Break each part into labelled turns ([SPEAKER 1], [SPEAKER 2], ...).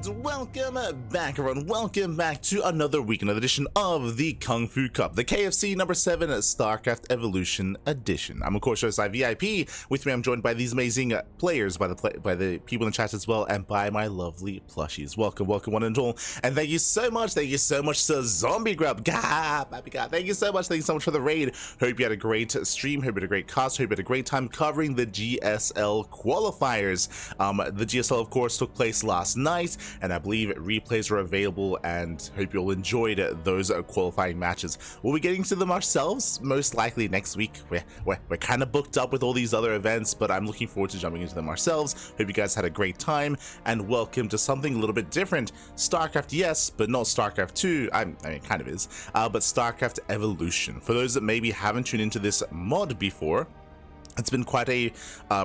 [SPEAKER 1] And welcome back, everyone. Welcome back to another week, another edition of the KungFu Cup, the KFC number 7 StarCraft Evolution Edition. I'm of course your VIP. With me, I'm joined by these amazing players, by the people in the chat as well, and by my lovely plushies. Welcome, one and all. And thank you so much to Zombie Grub. Baby God. Thank you so much for the raid. Hope you had a great stream. Hope you had a great cast. Hope you had a great time covering the GSL qualifiers. The GSL, of course, took place last night, and I believe replays are available, and hope you all enjoyed those qualifying matches. We'll be getting to them ourselves most likely next week. We're kind of booked up with all these other events, but I'm looking forward to jumping into them ourselves. Hope you guys had a great time, and welcome to something a little bit different. StarCraft, yes, but not StarCraft 2. I mean, it kind of is, but StarCraft Evolution. For those that maybe haven't tuned into this mod before, it's been quite a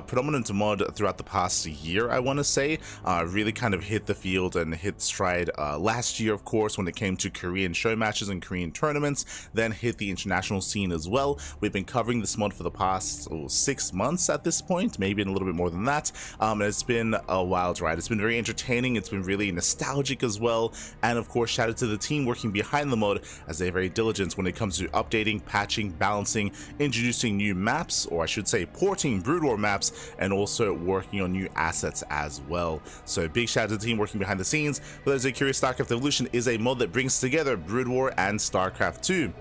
[SPEAKER 1] predominant mod throughout the past year, I want to say. Really kind of hit the field and hit stride last year, of course, when it came to Korean show matches and Korean tournaments, then hit the international scene as well. We've been covering this mod for the past 6 months at this point, maybe a little bit more than that. And it's been a wild ride. It's been very entertaining. It's been really nostalgic as well. And of course, shout out to the team working behind the mod, as they're very diligent when it comes to updating, patching, balancing, introducing new maps, or I should say porting Brood War maps, and also working on new assets as well. So big shout out to the team working behind the scenes. For those that are curious, StarCraft Evolution is a mod that brings together Brood War and StarCraft 2.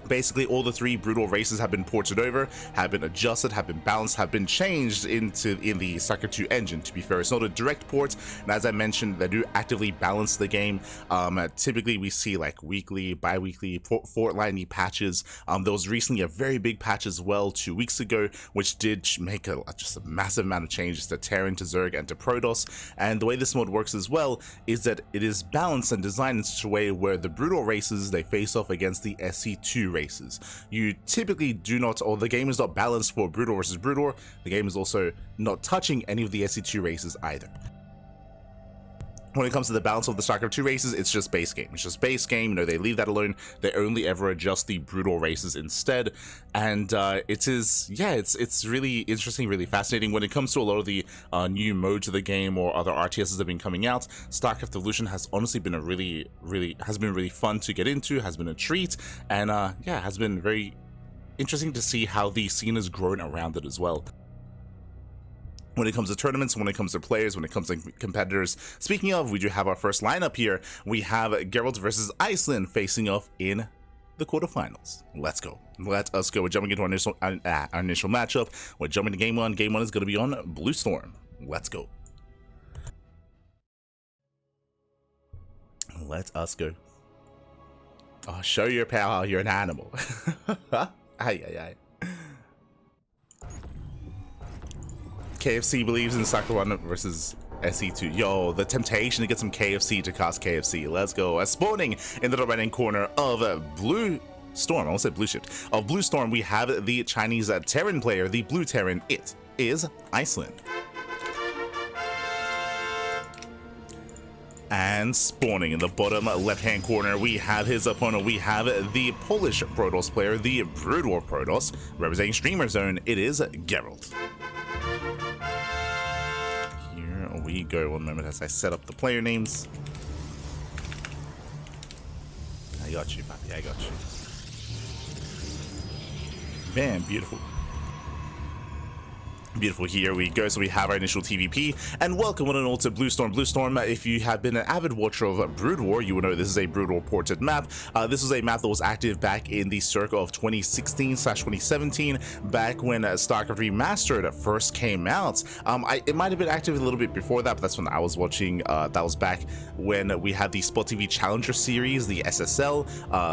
[SPEAKER 1] Basically, all the 3 Brood War races have been ported over, have been adjusted, have been balanced, have been changed in the StarCraft 2 engine. To be fair, it's not a direct port, and as I mentioned, they do actively balance the game. Typically, we see like weekly, bi-weekly, fortnightly patches. There was recently a very big patch as well 2 weeks ago, which did make just a massive amount of changes to Terran, to Zerg, and to Protoss. And the way this mod works as well is that it is balanced and designed in such a way where the Brood War races, they face off against the SC2 races. You typically do not, or the game is not balanced for Brood War versus Brood War. The game is also not touching any of the SC2 races either. When it comes to the balance of the StarCraft 2 races, it's just base game. It's just base game. You know, they leave that alone. They only ever adjust the Brood War races instead. And it's really interesting, really fascinating. When it comes to a lot of the new modes of the game or other RTSs that have been coming out, StarCraft Evolution has honestly been really fun to get into, has been a treat, and has been very interesting to see how the scene has grown around it as well. When it comes to tournaments, when it comes to players, when it comes to competitors. Speaking of, we do have our first lineup here. We have Gerald versus Icelin facing off in the quarterfinals. Let's go. Let us go. We're jumping into our initial matchup. We're jumping to game 1. Game 1 is going to be on Blue Storm. Let's go. Let us go. Oh, show your power. You're an animal. Aye. KFC believes in StarCraft 1 versus SE2. Yo, the temptation to get some KFC to cost KFC. Let's go. Spawning in the right-hand corner of Blue Storm, I almost said Blue Shift, of Blue Storm, we have the Chinese Terran player, the Blue Terran. It is Icelin. And spawning in the bottom left-hand corner, we have his opponent. We have the Polish Protoss player, the Brood War Protoss, representing Streamer Zone. It is Gerald. We go. One moment as I set up the player names. I got you, papi. I got you. Man, beautiful. Beautiful, here we go. So we have our initial TVP, and welcome one and all to Blue Storm. Blue Storm, if you have been an avid watcher of Brood War, you will know this is a Brood War ported map. This was a map that was active back in the circa of 2016/2017, back when StarCraft Remastered first came out. It might have been active a little bit before that, but that's when I was watching. That was back when we had the Spot TV Challenger series, the SSL,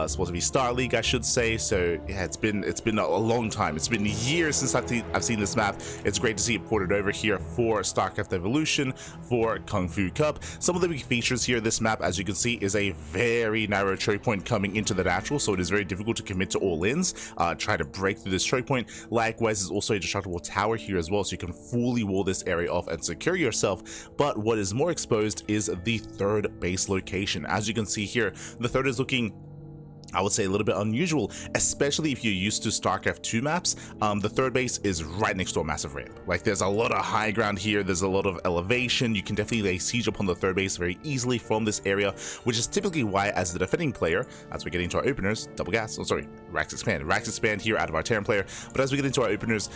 [SPEAKER 1] Spot TV Star League, I should say. So yeah, it's been a long time. It's been years since I've seen this map. It's great to see it ported over here for StarCraft Evolution, for KungFu Cup. Some of the big features here, this map, as you can see, is a very narrow choke point coming into the natural, so it is very difficult to commit to all ins. Try to break through this choke point. Likewise, there's also a destructible tower here as well, so you can fully wall this area off and secure yourself. But what is more exposed is the third base location. As you can see here, the third is looking I would say a little bit unusual, especially if you're used to StarCraft 2 maps. The third base is right next to a massive ramp. Like, there's a lot of high ground here, there's a lot of elevation. You can definitely lay siege upon the third base very easily from this area, which is typically why, as the defending player, as we get into our openers, double gas, oh sorry, Rax expand here out of our Terran player. But as we get into our openers,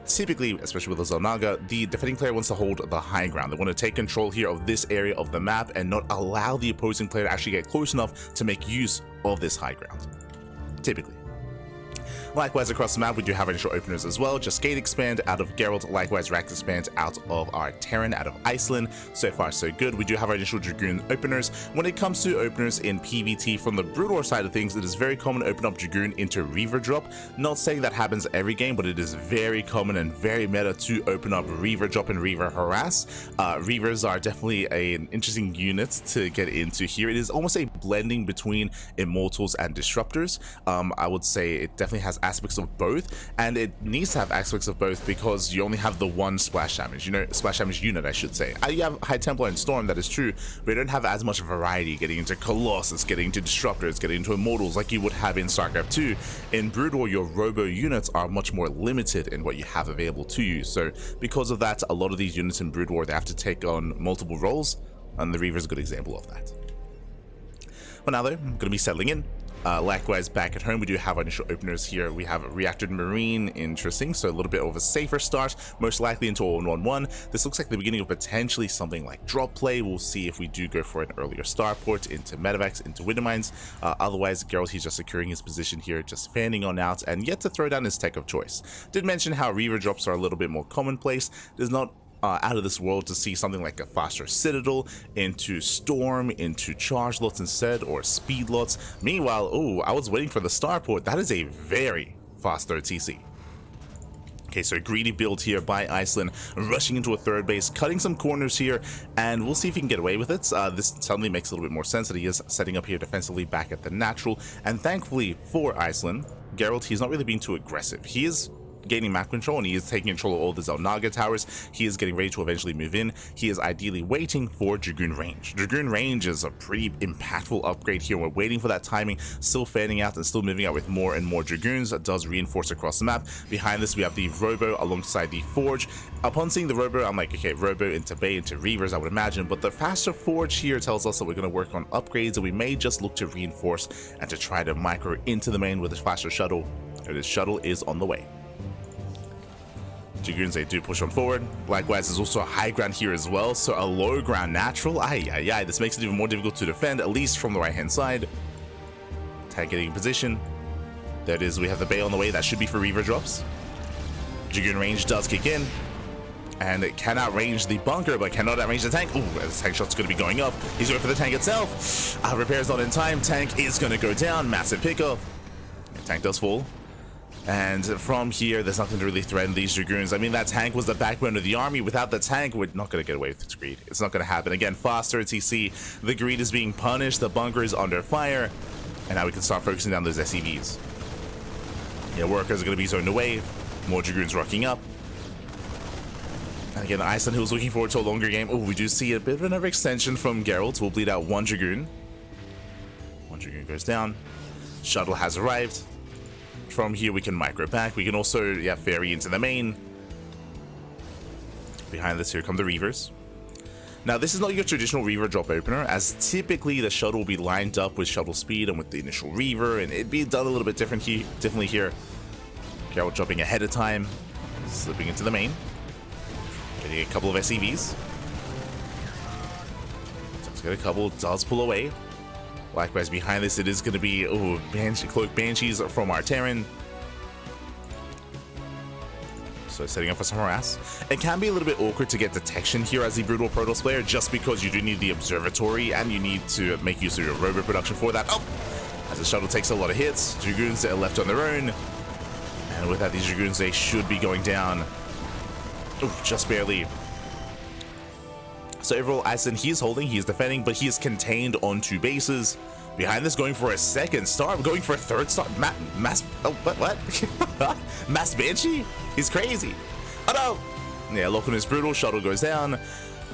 [SPEAKER 1] typically, especially with the Zelnaga, the defending player wants to hold the high ground. They want to take control here of this area of the map and not allow the opposing player to actually get close enough to make use of this high ground, typically. Likewise, across the map, we do have initial openers as well. Just Gate Expand out of Gerald. Likewise, Rax Expand out of our Terran, out of Icelin. So far, so good. We do have our initial Dragoon openers. When it comes to openers in PvT, from the Brood War side of things, it is very common to open up Dragoon into Reaver drop. Not saying that happens every game, but it is very common and very meta to open up Reaver drop and Reaver harass. Reavers are definitely an interesting unit to get into here. It is almost a blending between Immortals and Disruptors. I would say it definitely has aspects of both, and it needs to have aspects of both because you only have the one splash damage, splash damage unit, I should say. You have High Templar and Storm, that is true, but you don't have as much variety getting into Colossus, getting into Disruptors, getting into Immortals like you would have in StarCraft 2. In Brood War, your robo units are much more limited in what you have available to you, so because of that, a lot of these units in Brood War, they have to take on multiple roles, and the Reaver is a good example of that. But now though, I'm going to be settling in. Likewise, back at home, we do have our initial openers here. We have Reactored Marine, interesting, so a little bit of a safer start, most likely into a 1-1-1. This looks like the beginning of potentially something like drop play. We'll see if we do go for an earlier starport into Medevacs, into Wintermines. Otherwise, Gerald, he's just securing his position here, just fanning on out, and yet to throw down his tech of choice. Did mention how Reaver drops are a little bit more commonplace. There's not out of this world to see something like a faster Citadel into Storm, into Charge lots instead, or Speed lots. Meanwhile, oh, I was waiting for the starport. That is a very fast third TC. Okay, so a greedy build here by Icelin, rushing into a third base, cutting some corners here, and we'll see if he can get away with it. This suddenly makes a little bit more sense that he is setting up here defensively back at the natural, and thankfully for Icelin, Gerald, he's not really being too aggressive. He is gaining map control, and he is taking control of all the Zelnaga towers. He is getting ready to eventually move in. He is ideally waiting for Dragoon range. Dragoon range is a pretty impactful upgrade here. We're waiting for that timing, still fanning out and still moving out with more and more Dragoons. That does reinforce across the map. Behind this, we have the Robo alongside the Forge. Upon seeing the Robo, I'm like, okay, Robo into Bay, into Reavers, I would imagine, but the faster Forge here tells us that we're going to work on upgrades, and we may just look to reinforce and to try to micro into the main with a faster shuttle. This shuttle is on the way. Dragoons, they do push on forward. Likewise, there's also a high ground here as well, so a low ground natural. This makes it even more difficult to defend, at least from the right hand side. Tag getting in position. There it is, we have the Bay on the way. That should be for Reaver drops. Dragoon range does kick in, and it can outrange the bunker, but cannot outrange the tank. Ooh, the tank shot's going to be going up. He's going for the tank itself. Repair's not in time. Tank is going to go down. Massive pickup. The tank does fall. And from here, there's nothing to really threaten these Dragoons. I mean, that tank was the backbone of the army. Without the tank, we're not going to get away with this greed. It's not going to happen. Again, faster TC. The greed is being punished. The bunker is under fire. And now we can start focusing down those SCVs. Yeah, workers are going to be zoned away. More Dragoons rocking up. And again, Iceland, who was looking forward to a longer game. Oh, we do see a bit of an overextension from Gerald. We'll bleed out one Dragoon. One Dragoon goes down. Shuttle has arrived. From here, we can micro back. We can also, ferry into the main. Behind this, here come the Reavers. Now, this is not your traditional Reaver drop opener, as typically the shuttle will be lined up with shuttle speed and with the initial Reaver, and it'd be done a little bit differently here. Gerald jumping ahead of time, slipping into the main, getting a couple of SCVs. Does get a couple, does pull away. Likewise, behind this, it is going to be Cloak Banshees from our Terran. So setting up for some harass. It can be a little bit awkward to get detection here as the Brood War Protoss player, just because you do need the observatory and you need to make use of your robo production for that. Oh! As the shuttle takes a lot of hits, Dragoons are left on their own. And without these Dragoons, they should be going down. Oh, just barely. So overall, Icelin, he's holding, he's defending, but he is contained on two bases. Behind this, going for a second star, going for a third star. What? Mass Banshee? He's crazy. Oh no! Yeah, lock on his brutal, shuttle goes down.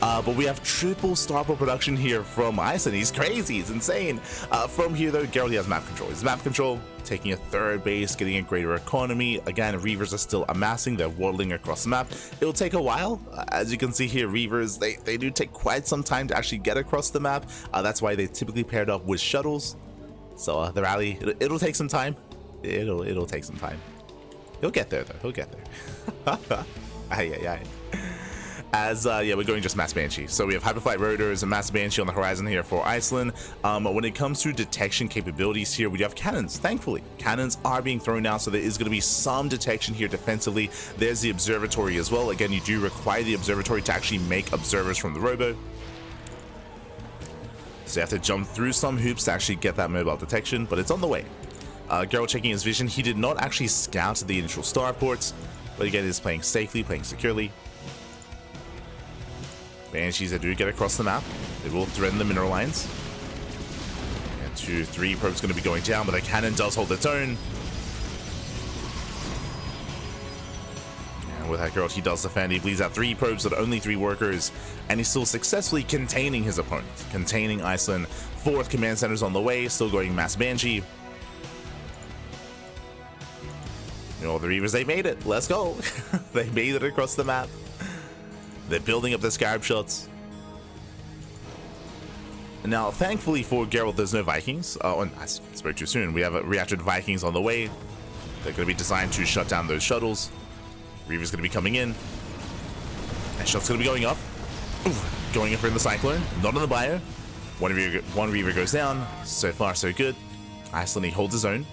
[SPEAKER 1] But we have triple star power production here from Icelin. He's crazy, he's insane. From here though, Gerald, he has map control. His map control, taking a third base, getting a greater economy. Again, Reavers are still amassing, they're waddling across the map. It'll take a while. As you can see here, Reavers, they do take quite some time to actually get across the map. That's why they typically paired up with shuttles. So the rally, it'll take some time. It'll take some time. He'll get there though, he'll get there. Aye. As yeah, we're going just Mass Banshee. So we have Hyperflight Rotors and Mass Banshee on the horizon here for Icelin. When it comes to detection capabilities here, we do have cannons. Thankfully, cannons are being thrown out, so there is going to be some detection here defensively. There's the observatory as well. Again, you do require the observatory to actually make observers from the robo. So you have to jump through some hoops to actually get that mobile detection, but it's on the way. Gerald checking his vision. He did not actually scout the initial starports, but again, he's playing safely, playing securely. Banshees that do get across the map, they will threaten the mineral lines. And 2-3 probes going to be going down, but the cannon does hold its own. And with that, Gerald, he does defend. He bleeds out 3 probes, but only 3 workers, and he's still successfully containing his opponent, containing Icelin. 4th command center's on the way, still going Mass Banshee. You know, the Reavers, they made it. Let's go. They made it across the map. They're building up their Scarab shots. Now, thankfully for Gerald, there's no Vikings. Oh, I spoke too soon. We have reactive Vikings on the way. They're going to be designed to shut down those shuttles. Reaver's going to be coming in. And shot's going to be going up. Ooh, going in for the Cyclone. Not on the bio. One Reaver goes down. So far, so good. Icelin, he holds his own.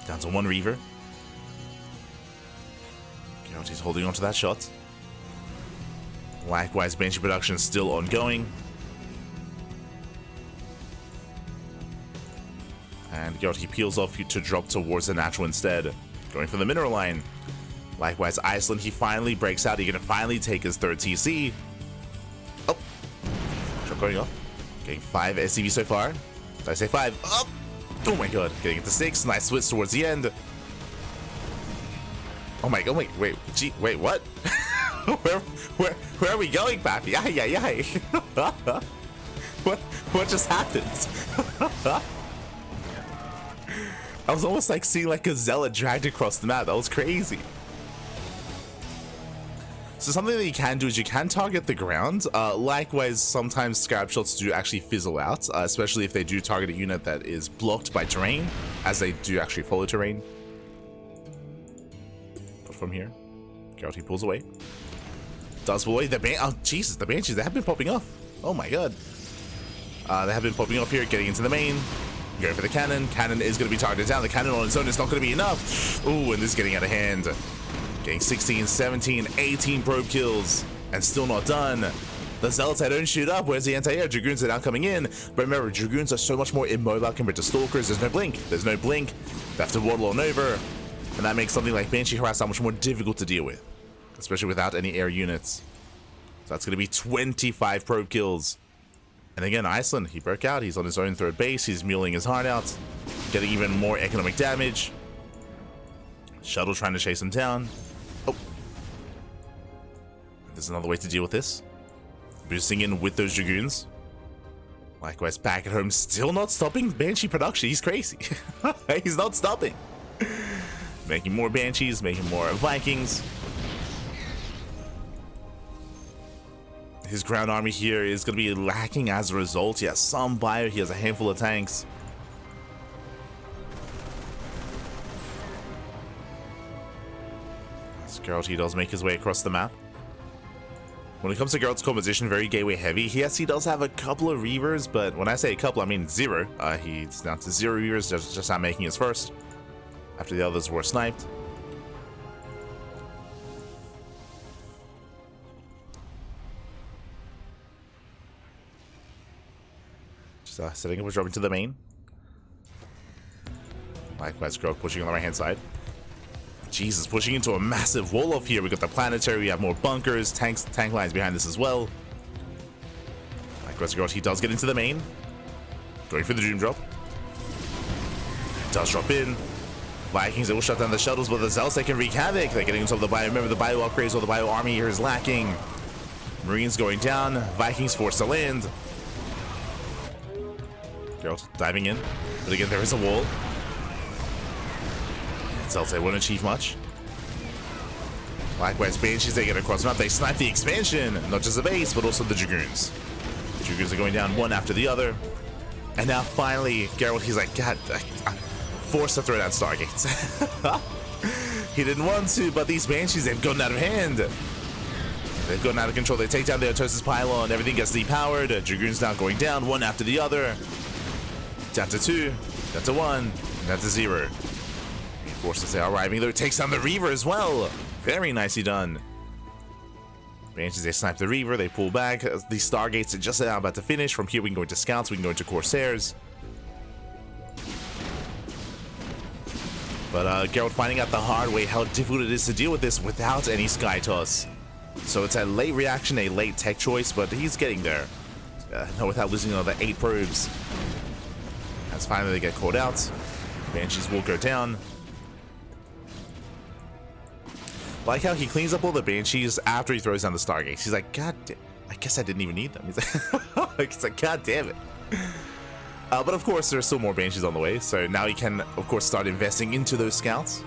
[SPEAKER 1] Down to 1 Reaver. Gerald, he's holding on to that shot. Likewise, Banshee production is still ongoing. And Gerald, he peels off to drop towards the natural instead. Going for the mineral line. Likewise, Icelin, he finally breaks out. He can finally take his 3rd TC. Oh. Shot going off. Getting 5 SCV so far. Did I say 5? Oh. Oh my god. Getting it to 6. Nice switch towards the end. Oh my god, wait, gee, wait, what? where are we going, Pappy? Ay. What just happened? I was almost like seeing like a Zealot dragged across the map. That was crazy. So something that you can do is you can target the ground. Likewise, sometimes Scarab shots do actually fizzle out, especially if they do target a unit that is blocked by terrain, as they do actually follow terrain. From here, Gerald, he pulls away. Does pull away. Oh Jesus, the Banshees, they have been popping off. Oh my god. They have been popping off here, getting into the main. Going for the cannon. Cannon is going to be targeted down. The cannon on its own is not going to be enough. Ooh, and this is getting out of hand. Getting 16, 17, 18 probe kills, and still not done. The Zealots, they don't shoot up, whereas the anti-air Dragoons are now coming in. But remember, Dragoons are so much more immobile compared to Stalkers. There's no blink. There's no blink. They have to waddle on over. And that makes something like Banshee Harass that much more difficult to deal with, especially without any air units. So that's going to be 25 probe kills. And again, Icelin, he broke out. He's on his own 3rd base. He's muling his heart out, getting even more economic damage. Shuttle trying to chase him down. Oh. There's another way to deal with this. Boosting in with those Dragoons. Likewise, back at home, still not stopping Banshee production. He's crazy. He's not stopping. Making more Banshees, making more Vikings. His ground army here is going to be lacking as a result. He has some bio, he has a handful of tanks. Gerald, he does make his way across the map. When it comes to Gerald's composition, very gateway heavy. Yes, he does have a couple of Reavers, but when I say a couple, I mean 0. He's down to 0 Reavers, just not making his first, after the others were sniped. Just setting up a drop into the main. Likewise, Gerald pushing on the right hand side. Jesus, pushing into a massive wall off here. We got the planetary, we have more bunkers, tank lines behind this as well. Likewise, Gerald, he does get into the main. Going for the Doom drop. Does drop in. Vikings, they will shut down the shuttles, but the Zealots, they can wreak havoc. They're getting into the bio. Remember, the bio upgrades or the bio army here is lacking. Marines going down. Vikings forced to land. Gerald diving in. But again, there is a wall. Cells, they won't achieve much. Likewise, Banshees, they get across the map. They snipe the expansion. Not just the base, but also the Dragoons. The Dragoons are going down one after the other. And now finally, Gerald, he's like, God, I'm forced to throw down Stargates. He didn't want to, but these Banshees, they've gotten out of hand. They've gotten out of control. They take down the Otosis pylon. Everything gets depowered. Dragoons now going down one after the other. Down to 2, down to 1, down to 0. Reinforcements are arriving though. It takes down the Reaver as well. Very nicely done. Banshees, they snipe the Reaver. They pull back. The Stargates are just now about to finish. From here, we can go into Scouts. We can go into Corsairs. But Gerald finding out the hard way how difficult it is to deal with this without any Sky Toss. So it's a late reaction, a late tech choice, but he's getting there. No, without losing another 8 probes. As finally they get called out. Banshees will go down. Like how he cleans up all the Banshees after he throws down the Stargates. He's like, God damn, I guess I didn't even need them. He's like, God damn it. But of course, there's still more Banshees on the way. So now he can, of course, start investing into those Scouts.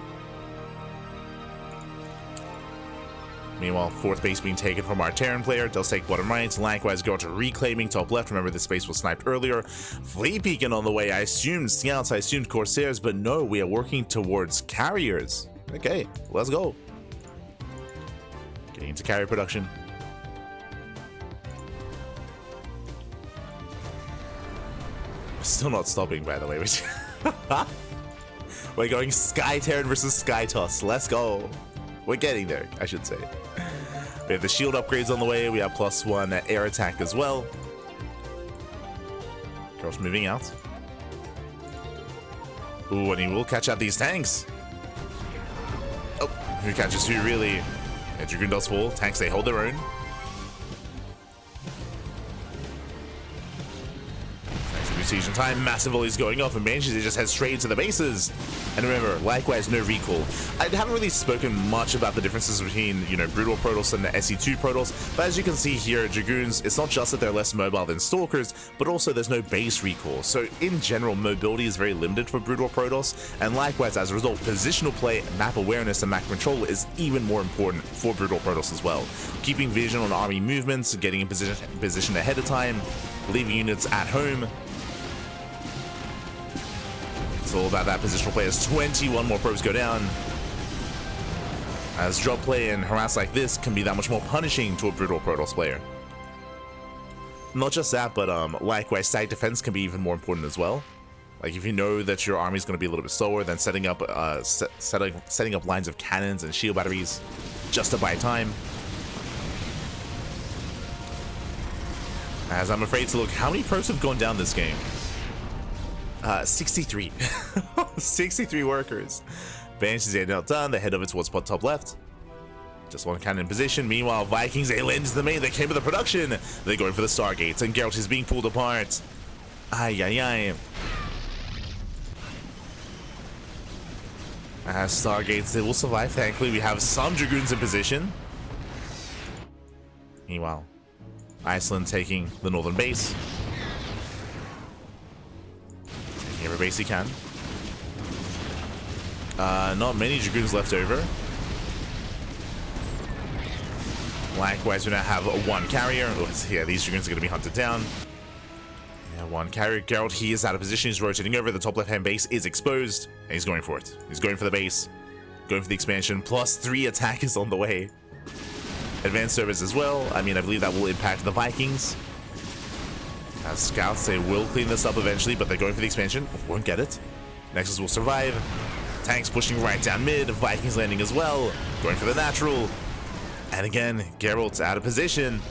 [SPEAKER 1] Meanwhile, 4th base being taken from our Terran player. They'll take bottom right. Likewise, go to reclaiming top left. Remember, this base was sniped earlier. Fleet beacon on the way. I assumed Scouts, I assumed Corsairs, but no, we are working towards carriers. Okay, let's go. Getting into carrier production. Still not stopping, by the way. We're going Sky Terran versus Sky Toss. Let's go. We're getting there, I should say. We have the shield upgrades on the way. We have +1 air attack as well. Girl's moving out. Ooh, and he will catch out these tanks. Oh, who catches who, really? Yeah, Dragoon does fall. Tanks, they hold their own. Siege in time, massive volleys going off, and Banshees, they just head straight into the bases. And remember, likewise, no recall. I haven't really spoken much about the differences between, you know, Brutal Protoss and the SE2 Protoss, but as you can see here, Dragoons, it's not just that they're less mobile than Stalkers, but also there's no base recall. So in general, mobility is very limited for Brutal Protoss, and likewise, as a result, positional play, map awareness, and map control is even more important for Brutal Protoss as well. Keeping vision on army movements, getting in position ahead of time, leaving units at home. It's all about that positional play as 21 more probes go down. As drop play and harass like this can be that much more punishing to a Brutal Protoss player. Not just that, but likewise, site defense can be even more important as well. Like if you know that your army is going to be a little bit slower, then setting up setting up lines of cannons and shield batteries just to buy time. As I'm afraid to look, how many probes have gone down this game? 63. 63 workers. Banshees are now done. They head over towards top left. Just one cannon in position. Meanwhile, Vikings, they land into the main. They came with the production. They're going for the Stargates, and Gerald is being pulled apart. Ay, ay, ay. Stargates, they will survive. Thankfully, we have some Dragoons in position. Meanwhile, Icelin taking the northern base. Every base he can. Not many Dragoons left over. Likewise, we now have 1 carrier. Oh, yeah, these Dragoons are going to be hunted down. Yeah, 1 carrier. Gerald, he is out of position. He's rotating over. The top left-hand base is exposed. And he's going for it. He's going for the base. Going for the expansion. +3 attackers on the way. Advanced service as well. I mean, I believe that will impact the Vikings. As Scouts, they will clean this up eventually, but they're going for the expansion. Won't get it. Nexus will survive. Tanks pushing right down mid. Vikings landing as well. Going for the natural. And again, Gerald's out of position.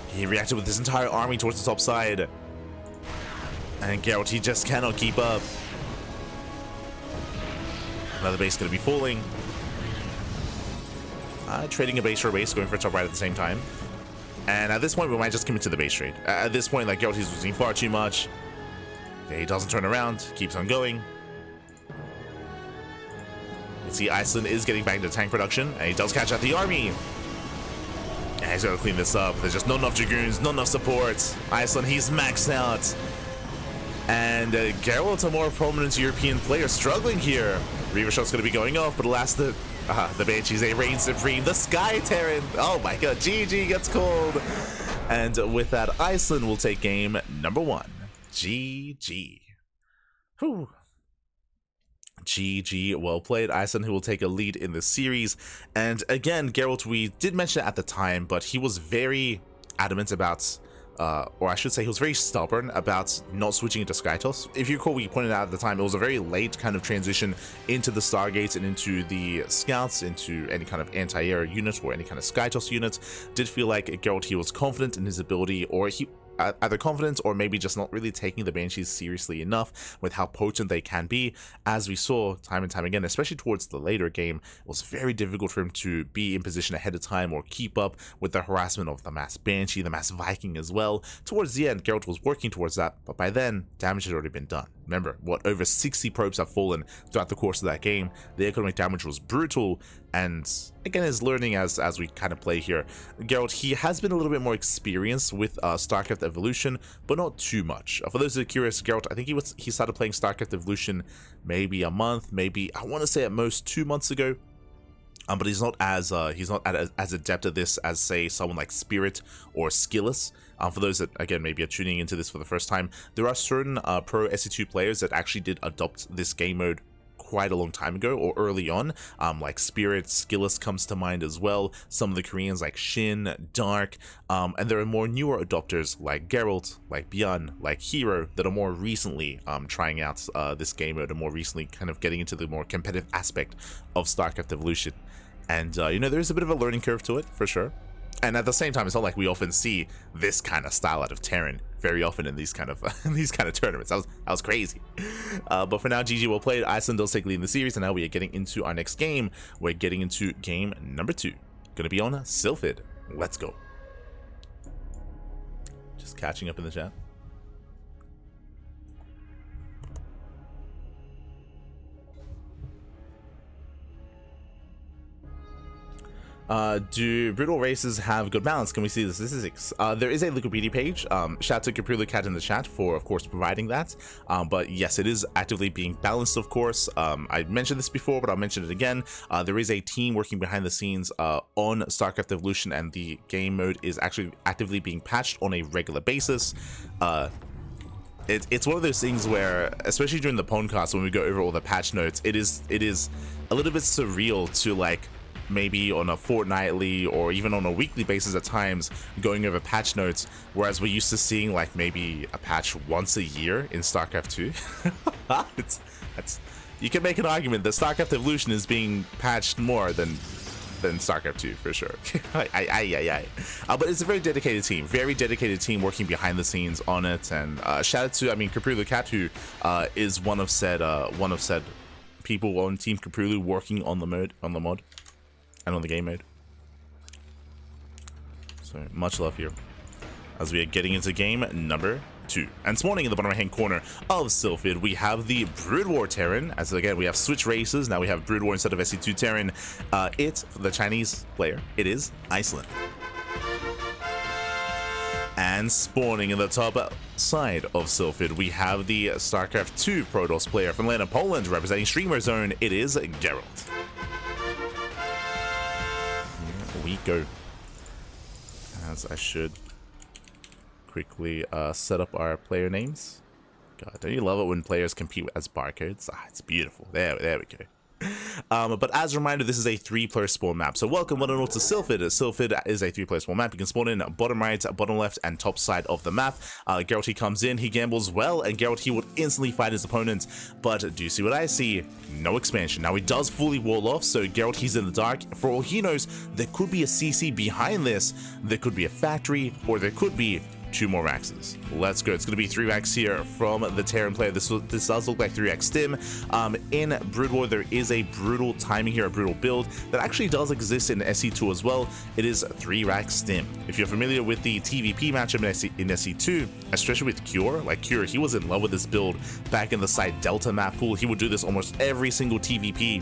[SPEAKER 1] He reacted with his entire army towards the top side. And Gerald, he just cannot keep up. Another base going to be falling. Trading a base for a base, going for a top right at the same time. And at this point, we might just commit to the base trade. At this point, like, Gerald, he's losing far too much. Yeah, he doesn't turn around, keeps on going. You see, Icelin is getting back into tank production, and he does catch out the army. he's got to clean this up. There's just not enough Dragoons, not enough support. Icelin, he's maxed out. And Gerald's a more prominent European player struggling here. Reaver shot's going to be going off, but alas, the Banshees, they reign supreme. The Sky Terran, oh my god, GG gets called. And with that, Icelin will take game number 1. GG. Whew. GG, well played. Icelin, who will take a lead in the series. And again, Gerald, we did mention it at the time, but he was very adamant about, or I should say, he was very stubborn about not switching into Skytoss. If you recall, we pointed out at the time, it was a very late kind of transition into the Stargates and into the Scouts, into any kind of anti-air unit or any kind of Skytoss units. Did feel like Gerald, he was confident in his ability, or he either confident or maybe just not really taking the Banshees seriously enough with how potent they can be. As we saw time and time again, especially towards the later game, it was very difficult for him to be in position ahead of time or keep up with the harassment of the Mass Banshee, the Mass Viking as well. Towards the end, Geralt was working towards that, but by then, damage had already been done. Remember, what, over 60 probes have fallen throughout the course of that game. The economic damage was brutal, and again, is learning as we kind of play here. Geralt, he has been a little bit more experienced with StarCraft Evolution, but not too much. For those who are curious, Geralt, I think he started playing StarCraft Evolution maybe a month, maybe, I want to say at most 2 months ago. But he's not as adept at this as, say, someone like Spirit or Skillus. For those that, again, maybe are tuning into this for the first time, there are certain pro SE2 players that actually did adopt this game mode quite a long time ago or early on, like Spirit, Skillus comes to mind as well, some of the Koreans like Shin, Dark, and there are more newer adopters like Geralt, like Bjorn, like Hero that are more recently trying out this game mode and more recently kind of getting into the more competitive aspect of StarCraft Evolution. And you know, there's a bit of a learning curve to it for sure. And at the same time, it's not like we often see this kind of style out of Terran very often in these kind of tournaments. That was crazy. But for now, GG, well played. Icelin does take lead in the series, and now we are getting into our next game. We're getting into game number 2. Gonna be on Sylphid. Let's go. Just catching up in the chat. Do brutal races have good balance? Can we see the statistics? There is a Wikipedia page. Shout out to KungFu in the chat for, of course, providing that. But yes, it is actively being balanced, of course. I mentioned this before, but I'll mention it again. There is a team working behind the scenes on StarCraft Evolution, and the game mode is actually actively being patched on a regular basis. It's one of those things where, especially during the podcast, when we go over all the patch notes, it is a little bit surreal to, like, maybe on a fortnightly or even on a weekly basis at times going over patch notes, whereas we're used to seeing like maybe a patch once a year in StarCraft 2. You can make an argument that StarCraft Evolution is being patched more than StarCraft 2 for sure. But it's a very dedicated team working behind the scenes on it. And shout out to, I mean, KungFu who is one of said people on Team KungFu working on the mod and on the game mode. So much love here as we are getting into game number 2. And spawning in the bottom right hand corner of Sylphid, we have the Brood War Terran. As again, we have switch races. Now we have Brood War instead of SE2 Terran. It's for the Chinese player. It is Icelin. And spawning in the top side of Sylphid, we have the StarCraft 2 Protoss player from Atlanta, Poland, representing Streamer Zone. It is Gerald. Here we go. As I should quickly set up our player names. God, don't you love it when players compete as barcodes? Ah, it's beautiful. There we go. But as a reminder, this is a 3-player spawn map. So welcome one and all to Sylphid. Sylphid is a 3-player spawn map. You can spawn in bottom right, bottom left, and top side of the map. Geralt, he comes in, he gambles well, and Geralt, he would instantly fight his opponents. But do you see what I see? No expansion. Now he does fully wall off, so Geralt, he's in the dark. For all he knows, there could be a CC behind this. There could be a factory, or there could be 2 more Raxes. Let's go. It's going to be 3 Rax here from the Terran player. This does look like 3X stim. In Brood War, there is a brutal timing here, a brutal build that actually does exist in SE2 as well. It is 3 Rax stim. If you're familiar with the TvP matchup in SE2, especially with Cure, like Cure, he was in love with this build back in the side Delta map pool. He would do this almost every single TvP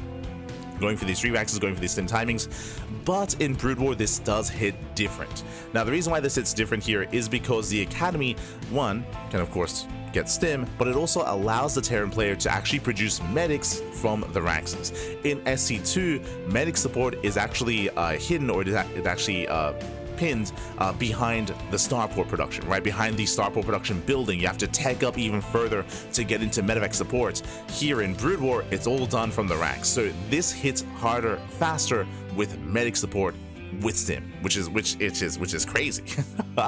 [SPEAKER 1] going for these re-maxes, going for these stim timings. But in Brood War, this does hit different. Now, the reason why this hits different here is because the Academy, one, can of course get stim, but it also allows the Terran player to actually produce medics from the Raxes. In SC2, medic support is actually hidden, or it actually pinned behind the starport production, right behind the starport production building. You have to tech up even further to get into medevac support. Here in Brood War, it's all done from the racks, so this hits harder, faster with medic support with stim, which is crazy.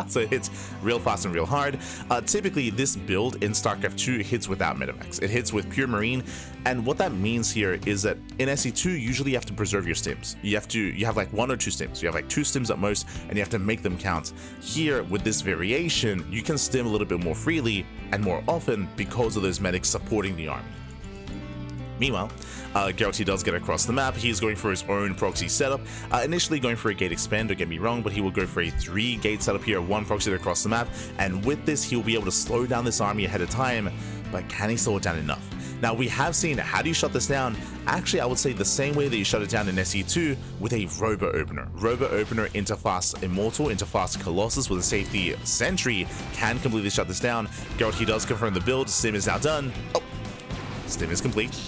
[SPEAKER 1] So it hits real fast and real hard. Typically, this build in StarCraft 2 hits without medevacs. It hits with pure marine, and what that means here is that in SC2, usually you have to preserve your stims. You have like 1 or 2 stims. You have like 2 stims at most, and you have to make them count. Here, with this variation, you can stim a little bit more freely and more often because of those medics supporting the army. Meanwhile, Gerald, he does get across the map. He's going for his own proxy setup. Initially going for a gate expand, don't get me wrong, but he will go for a 3-gate setup here, 1 proxy across the map, and with this, he'll be able to slow down this army ahead of time. But can he slow it down enough? Now, we have seen, how do you shut this down? Actually, I would say the same way that you shut it down in SE2 with a Robo Opener. Robo Opener into Fast Immortal, into Fast Colossus with a safety Sentry can completely shut this down. Gerald, he does confirm the build. Stim is now done. Oh, Stim is complete.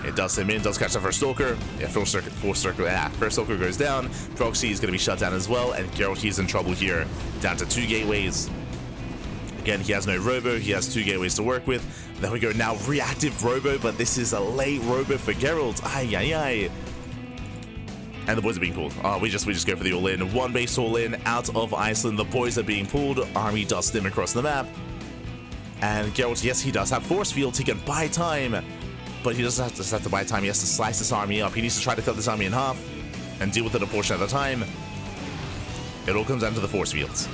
[SPEAKER 1] It does him in, does catch the first Stalker. Yeah, first Stalker goes down. Proxy is going to be shut down as well, and Gerald, he's in trouble here. Down to 2 gateways. Again, he has no Robo, he has 2 gateways to work with. There we go, now reactive Robo, but this is a late Robo for Gerald. Ay. And the boys are being pulled. Oh, we just go for the all-in. 1 base all-in out of Iceland. The boys are being pulled. Army does stim across the map. And Gerald, yes, he does have force fields. He can buy time. But he doesn't have to buy time. He has to slice this army up. He needs to try to cut this army in half and deal with it a portion at a time. It all comes down to the force fields.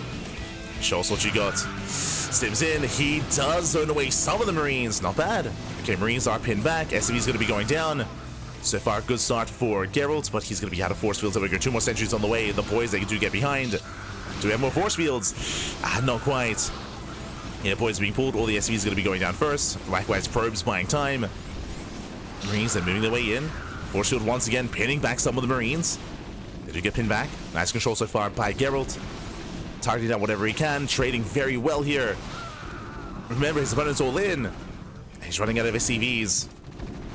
[SPEAKER 1] Show us what you got. Stims in. He does zone away some of the Marines. Not bad. Okay, Marines are pinned back. SCV is going to be going down. So far, good start for Geralt, but he's going to be out of force fields. There we go. 2 more sentries on the way. The boys, they do get behind. Do we have more force fields? Not quite. Yeah, boys being pulled. All the SCV is going to be going down first. Likewise, probes buying time. Marines are moving their way in. Force field once again pinning back some of the Marines. They do get pinned back. Nice control so far by Geralt. Targeting down whatever he can. Trading very well here. Remember, his opponent's all in. He's running out of SCVs.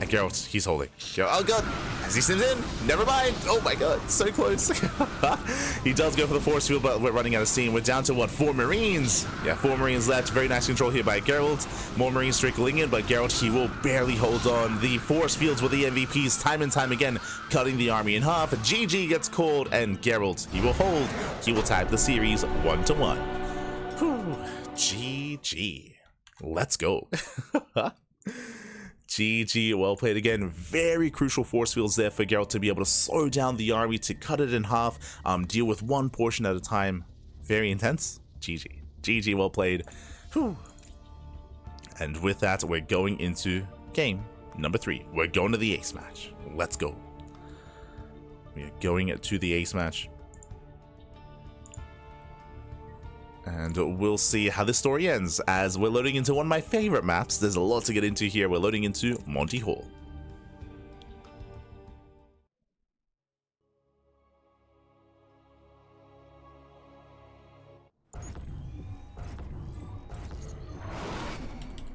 [SPEAKER 1] And Geralt, he's holding. Oh god, as he stims in, never mind. Oh my god, so close. He does go for the force field, but we're running out of steam. We're down to what, 4 Marines? Yeah, 4 Marines left. Very nice control here by Geralt. More Marines trickling in, but Geralt, he will barely hold on. The force fields with the MVPs time and time again, cutting the army in half. GG gets called, and Geralt, he will hold. He will tie the series 1-1. Whew, GG. Let's go. GG, well played again. Very crucial force fields there for Geralt to be able to slow down the army, to cut it in half, deal with 1 portion at a time. Very intense. GG, well played. Whew. And with that, we're going into game number 3. We're going to the ace match. Let's go. We are going to the ace match. And we'll see how this story ends, as we're loading into one of my favorite maps. There's a lot to get into here. We're loading into Monty Hall.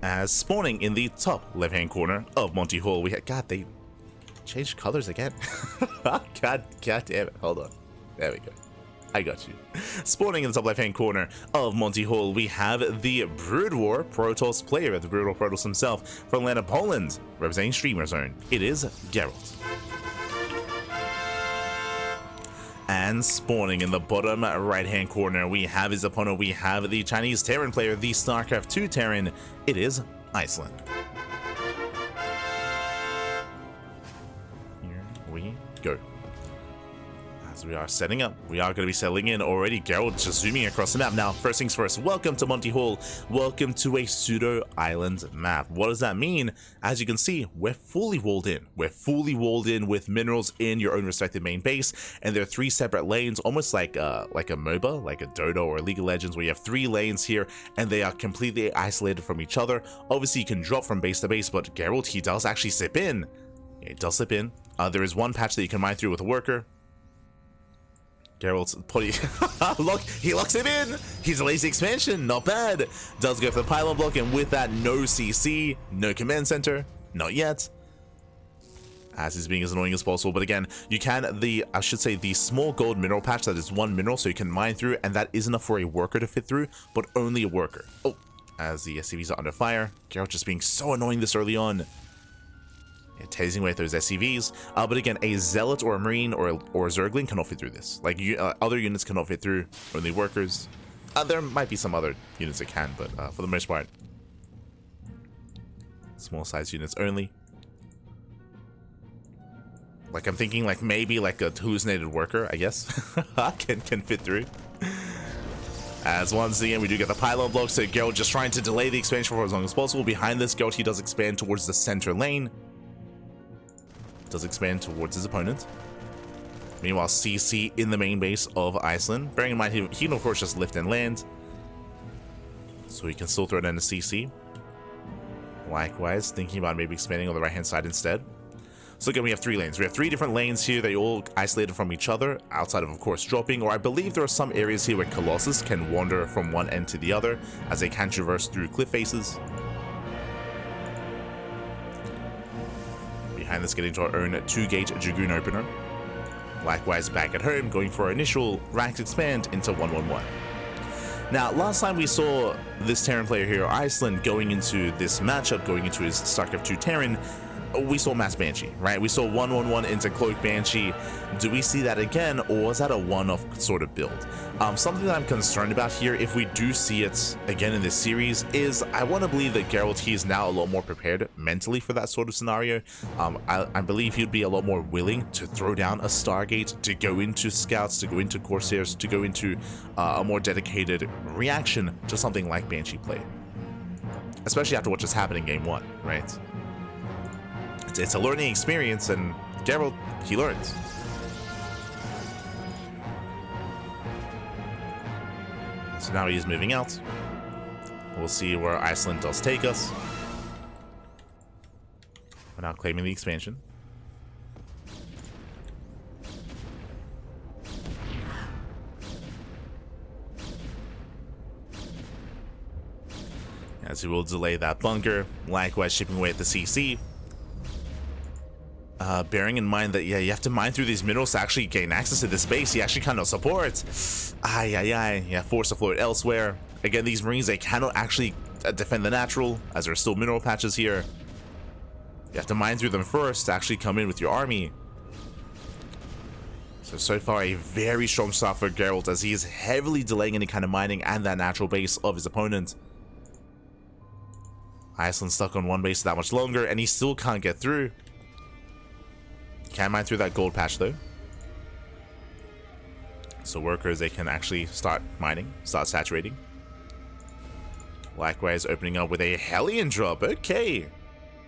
[SPEAKER 1] As spawning in the top left-hand corner of Monty Hall, we had... God, they changed colors again. God damn it. Hold on. There we go. I got you. Spawning in the top left-hand corner of Monty Hall, we have the Brood War Protoss player, the Brood War Protoss himself, from Atlanta, Poland, representing Streamer Zone. It is Gerald. And spawning in the bottom right-hand corner, we have his opponent. We have the Chinese Terran player, the StarCraft 2 Terran. It is Icelin. Here we go. As we are setting up, we are going to be settling in already. Gerald just zooming across the map. Now, first things first, welcome to Monty Hall. Welcome to a pseudo island map. What does that mean? As you can see, we're fully walled in. We're fully walled in with minerals in your own respective main base, and there are 3 separate lanes, almost like a MOBA, like a Dota or a League of Legends, where you have 3 lanes here, and they are completely isolated from each other. Obviously, you can drop from base to base, but Gerald, he does actually slip in. Yeah, he does slip in. There is one patch that you can mine through with a worker. Gerald's putting... Look, he locks it in! He's a lazy expansion, not bad! Does go for the pylon block, and with that, no CC, no command center, not yet. As he's being as annoying as possible, but again, you can, I should say, the small gold mineral patch that is 1 mineral, so you can mine through, and that is enough for a worker to fit through, but only a worker. Oh, as the SCVs are under fire, Gerald just being so annoying this early on. Yeah, tasing away at those SCVs, but again, a Zealot or a Marine or a Zergling cannot fit through this. Like, other units cannot fit through, only workers. There might be some other units that can, but for the most part, small size units only. Like, I'm thinking, like, maybe like a hallucinated worker, I guess, can fit through. As once again, we do get the pylon block, so Gerald just trying to delay the expansion for as long as possible. Behind this, Gerald, he does expand towards the center lane. Does expand towards his opponent. Meanwhile, CC in the main base of Icelin. Bearing in mind, he can, of course, just lift and land. So he can still throw it in a CC. Likewise, thinking about maybe expanding on the right-hand side instead. So again, we have 3 lanes. We have 3 different lanes here. They all isolated from each other, outside of course, dropping. Or I believe there are some areas here where Colossus can wander from one end to the other, as they can traverse through cliff faces. Behind this, getting to our own 2-gate Dragoon opener. Likewise, back at home, going for our initial ranked expand into 1-1-1. Now, last time we saw this Terran player here, Icelin, going into this matchup, going into his StarCraft 2 Terran, we saw Mass Banshee, right? We saw 1-1-1 into Cloak Banshee. Do we see that again, or was that a one-off sort of build? Something that I'm concerned about here, if we do see it again in this series, is I want to believe that Gerald, he is now a lot more prepared mentally for that sort of scenario. I believe he'd be a lot more willing to throw down a Stargate, to go into Scouts, to go into Corsairs, to go into a more dedicated reaction to something like Banshee play. Especially after what just happened in Game 1, right? It's a learning experience, and Gerald, he learns. So now he is moving out. We'll see where Icelin does take us. We're now claiming the expansion. As he will delay that bunker, likewise chipping away at the CC. Bearing in mind that, yeah, you have to mine through these minerals to actually gain access to this space. He actually kind of supports. Yeah, force to float elsewhere. Again, these Marines, they cannot actually defend the natural, as there are still mineral patches here. You have to mine through them first to actually come in with your army. So far, a very strong start for Gerald, as he is heavily delaying any kind of mining and that natural base of his opponent. Iceland stuck on one base that much longer, and he still can't get through. Can mine through that gold patch though. So workers, they can actually start mining, start saturating. Likewise, opening up with a Hellion drop. Okay.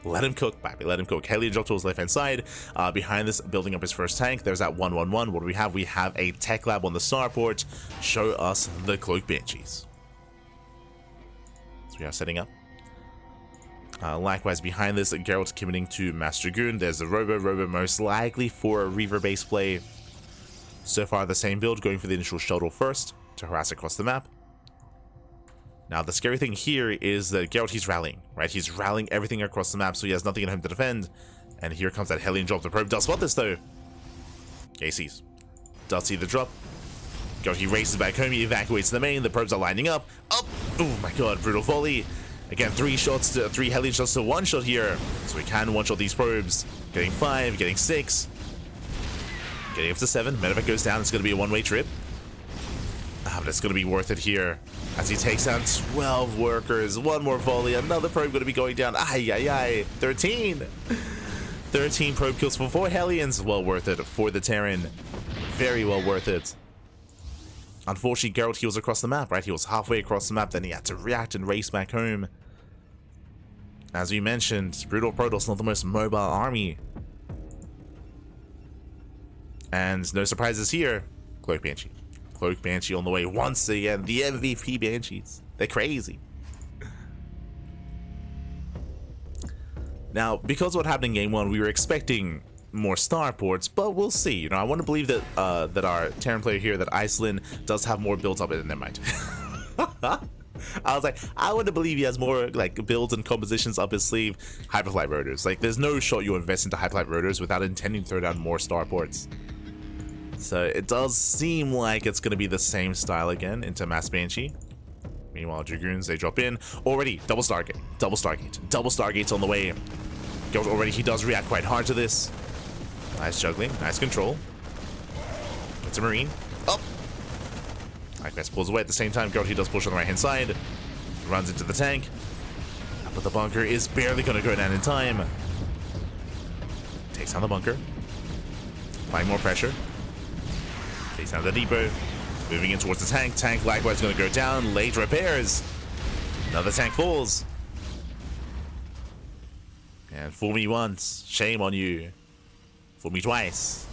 [SPEAKER 1] Let him cook, baby. Let him cook. Hellion drop to his left-hand side. Behind this, building up his first tank. There's that 1-1-1. What do we have? We have a tech lab on the starport. Show us the Cloak Banshees. So we are setting up. Likewise, behind this, Gerald's committing to Master Dragoon. There's the Robo most likely for a Reaver base play. So far, the same build, going for the initial shuttle first to harass across the map. Now, the scary thing here is that Gerald, he's rallying, right? He's rallying everything across the map, so he has nothing at home to defend. And here comes that Hellion drop. The probe does spot this, though. ACs. Does see the drop. Gerald, he races back home. He evacuates the main. The probes are lining up. Up! Oh my god, brutal volley. Again, 3 Hellion shots to 1 shot here. So we can 1-shot these probes. Getting 5, getting 6. Getting up to 7. Medevac goes down. It's going to be a one-way trip. But it's going to be worth it here. As he takes down 12 workers. 1 more volley. Another probe going to be going down. 13. 13 probe kills for 4 Hellions. Well worth it for the Terran. Very well worth it. Unfortunately, Gerald, he was across the map, right? He was halfway across the map, then he had to react and race back home. As we mentioned, Brutal Protoss not the most mobile army. And no surprises here. Cloak Banshee. Cloak Banshee on the way once again. The MVP Banshees. They're crazy. Now, because of what happened in Game 1, we were expecting more starports, but we'll see. You know, I want to believe that that our Terran player here, that Icelin, does have more builds up in their mind. I was like, I want to believe he has more like builds and compositions up his sleeve. Hyperflight rotors, like there's no shot you invest into hyperflight rotors without intending to throw down more starports. So it does seem like it's going to be the same style again into Mass Banshee. Meanwhile, Dragoons, they drop in. Already, double Stargate, double Stargate, double Stargate's on the way. Gerald already, he does react quite hard to this. Nice juggling, nice control. It's a Marine. Up! Likewise pulls away at the same time. Gerald, he does push on the right hand side. Runs into the tank. But the bunker is barely going to go down in time. Takes down the bunker. Applying more pressure. Takes down the depot. Moving in towards the tank. Tank likewise going to go down. Late repairs. Another tank falls. And fool me once. Shame on you. Fool me twice.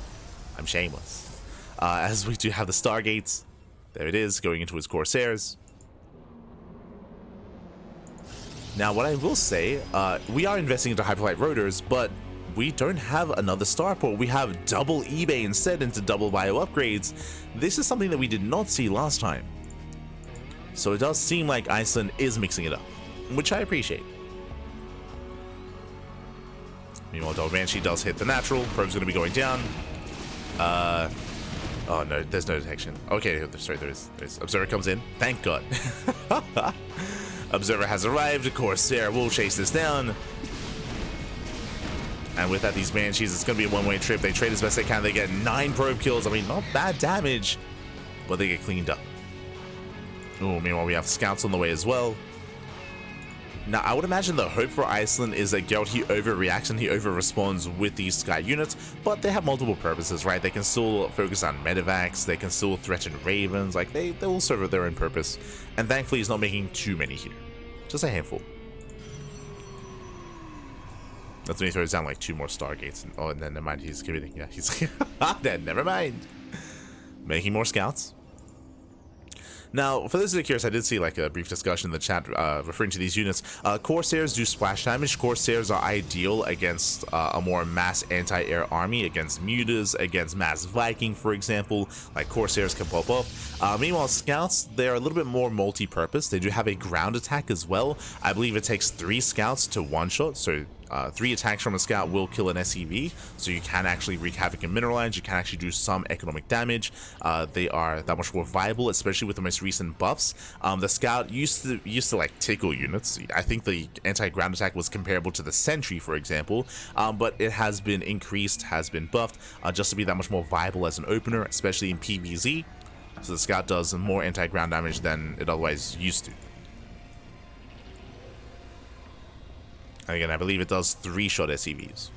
[SPEAKER 1] I'm shameless. As we do have the Stargates. There it is, going into his Corsairs. Now, what I will say, we are investing into Hyperlight Rotors, but we don't have another starport. We have double eBay instead into double bio upgrades. This is something that we did not see last time. So it does seem like Iceland is mixing it up, which I appreciate. Meanwhile, Double Banshee does hit the natural. Probe's going to be going down. Oh no, there's no detection. Okay, sorry, there is. Observer comes in. Thank God. Observer has arrived. Corsair will chase this down. And with that, these Banshees, it's going to be a one-way trip. They trade as best they can. They get 9 probe kills. I mean, not bad damage, but they get cleaned up. Oh, meanwhile, we have scouts on the way as well. Now, I would imagine the hope for Iceland is that Gerald, he overreacts and he over-responds with these sky units, but they have multiple purposes, right? They can still focus on medevacs, they can still threaten ravens, like they will serve their own purpose. And thankfully, he's not making too many here. Just a handful. That's when he throws down like 2 more Stargates. And, oh, and then never mind, he's committing. Yeah, he's then never mind. Making more scouts. Now, for those who are curious, I did see like a brief discussion in the chat referring to these units. Corsairs do splash damage. Corsairs are ideal against a more mass anti-air army, against Mutas, against mass Viking, for example. Like Corsairs can pop off. Meanwhile, Scouts, they're a little bit more multi-purpose. They do have a ground attack as well. I believe it takes 3 Scouts to one-shot, so 3 attacks from a scout will kill an SCV, so you can actually wreak havoc in mineral lines. You can actually do some economic damage. They are that much more viable, especially with the most recent buffs. The scout used to like tickle units. I think the anti-ground attack was comparable to the sentry, for example, but it has been increased, has been buffed, just to be that much more viable as an opener, especially in PvZ. So the scout does more anti-ground damage than it otherwise used to. Again, I believe it does 3-shot SCVs.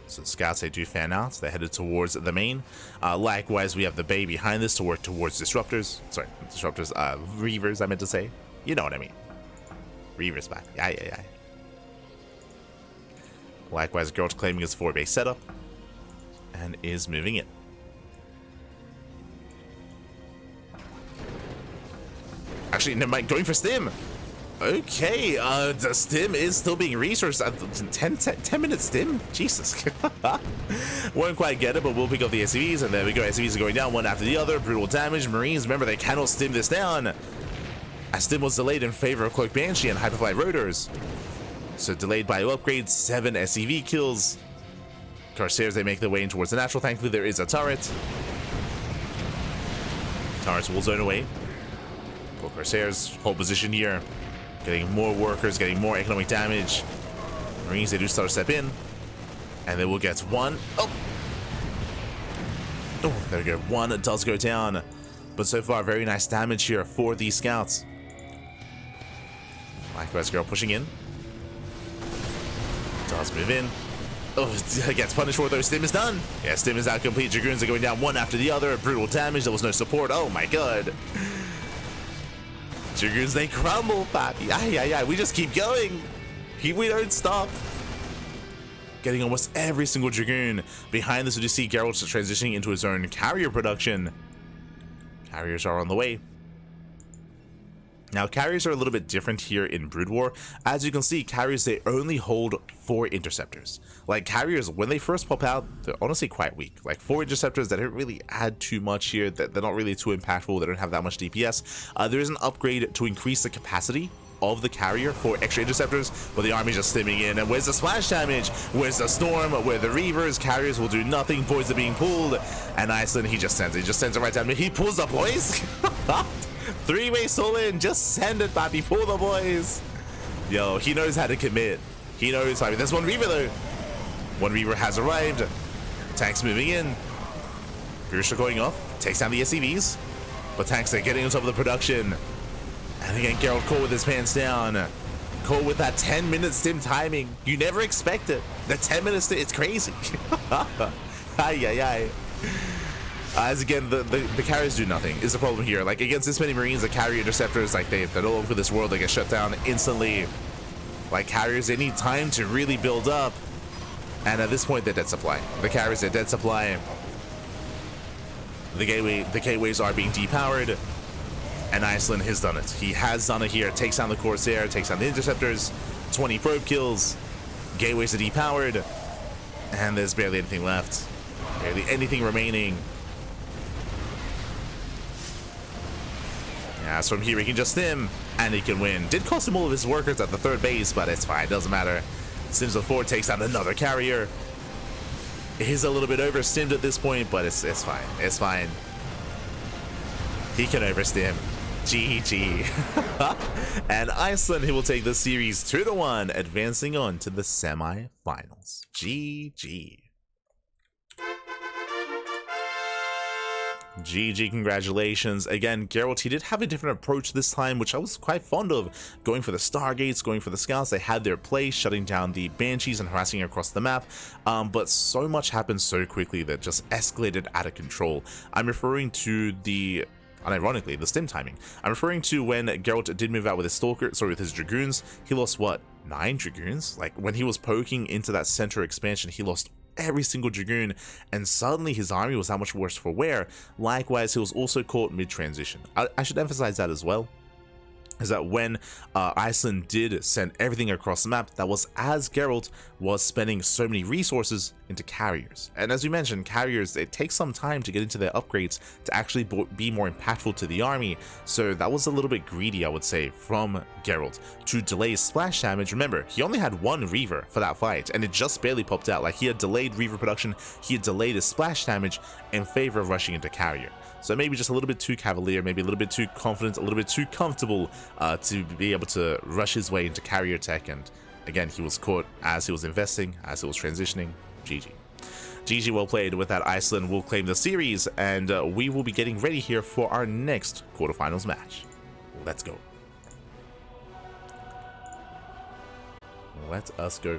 [SPEAKER 1] So the scouts, they do fan out. They're headed towards the main. Likewise, we have the bay behind this to work towards disruptors. Sorry, disruptors, reavers, I meant to say. You know what I mean. Reavers back. Yeah. Likewise, Gerald claiming his 4-base setup. And is moving in. Actually, never mind, going for stim. Okay, the stim is still being researched. 10 minute stim? Jesus. Won't quite get it, but we'll pick up the SCVs, and there we go. SCVs are going down one after the other. Brutal damage. Marines, remember, they cannot stim this down. As stim was delayed in favor of Cloak Banshee and Hyperflight Rotors. So delayed by upgrades, 7 SCV kills. Corsairs, they make their way in towards the natural. Thankfully, there is a turret. Turrets will zone away. For Corsairs, hold position here. Getting more workers, getting more economic damage. Marines, they do start to step in. And they will get 1. Oh, there we go. 1 does go down. But so far, very nice damage here for these scouts. Likewise, Gerald pushing in. Does move in. Oh, gets punished for it though. Stim is done. Yeah, Stim is out complete. Dragoons are going down one after the other. Brutal damage. There was no support. Oh my god. Dragoons, they crumble, papi. Yeah. We just keep going. We don't stop. Getting almost every single Dragoon. Behind this, we just see Gerald transitioning into his own carrier production. Carriers are on the way. Now, carriers are a little bit different here in Brood War. As you can see, carriers, they only hold 4 interceptors. Like, carriers, when they first pop out, they're honestly quite weak. Like, 4 interceptors that don't really add too much here, that they're not really too impactful, they don't have that much DPS. There is an upgrade to increase the capacity of the carrier for extra interceptors, but the army's just stimming in. And where's the splash damage? Where's the storm? Where the reavers? Carriers will do nothing. Voids are being pulled, and Icelin, he just sends it right down me. He pulls the boys. 3-way Solin, just send it, papi. Pull the boys. Yo, he knows how to commit. He knows. I mean, there's one reaver though. One reaver has arrived. Tanks moving in. Furisha going off. Takes down the SCVs, but tanks are getting on top of the production. And again, Gerald caught with his pants down. Caught with that 10-minute stim timing. You never expect it. The 10-minute stim, it's crazy. Ay. As again, the carriers do nothing is the problem here. Like, against this many Marines, the carrier interceptors, like, they're all over this world. They get shut down instantly. Like, carriers, they need time to really build up. And at this point, they're dead supply. The carriers are dead supply. The gateways are being depowered. And Icelin has done it. He has done it here. Takes down the Corsair, takes down the interceptors, 20 probe kills, gateways are depowered, and there's barely anything left. Barely anything remaining. Yeah, so from here he can just stim, and he can win. Did cost him all of his workers at the 3rd base, but it's fine, doesn't matter. Stims with 4, takes down another carrier. He's a little bit over-stimmed at this point, but it's fine. It's fine. He can overstim. GG. And Iceland, he will take the series 2-1, advancing on to the semi-finals. GG. GG, congratulations. Again, Gerald, he did have a different approach this time, which I was quite fond of. Going for the Stargates, going for the Scouts, they had their play, shutting down the Banshees and harassing across the map. But so much happened so quickly that just escalated out of control. I'm referring to the... unironically, the stim timing. I'm referring to when Geralt did move out with his Stalker, sorry, with his Dragoons. He lost, what, 9 Dragoons? Like, when he was poking into that center expansion, he lost every single Dragoon, and suddenly his army was that much worse for wear. Likewise, he was also caught mid-transition. I should emphasize that as well, is that when Iceland did send everything across the map, that was as Geralt was spending so many resources into carriers. And as we mentioned, carriers, it takes some time to get into their upgrades to actually be more impactful to the army. So that was a little bit greedy, I would say, from Geralt to delay splash damage. Remember, he only had 1 Reaver for that fight, and it just barely popped out. Like, he had delayed Reaver production, he had delayed his splash damage in favor of rushing into carrier. So maybe just a little bit too cavalier, maybe a little bit too confident, a little bit too comfortable to be able to rush his way into carrier tech. And again, he was caught as he was investing, as he was transitioning. GG. GG, well played. With that, Iceland will claim the series, and we will be getting ready here for our next quarterfinals match. Let's go. Let us go.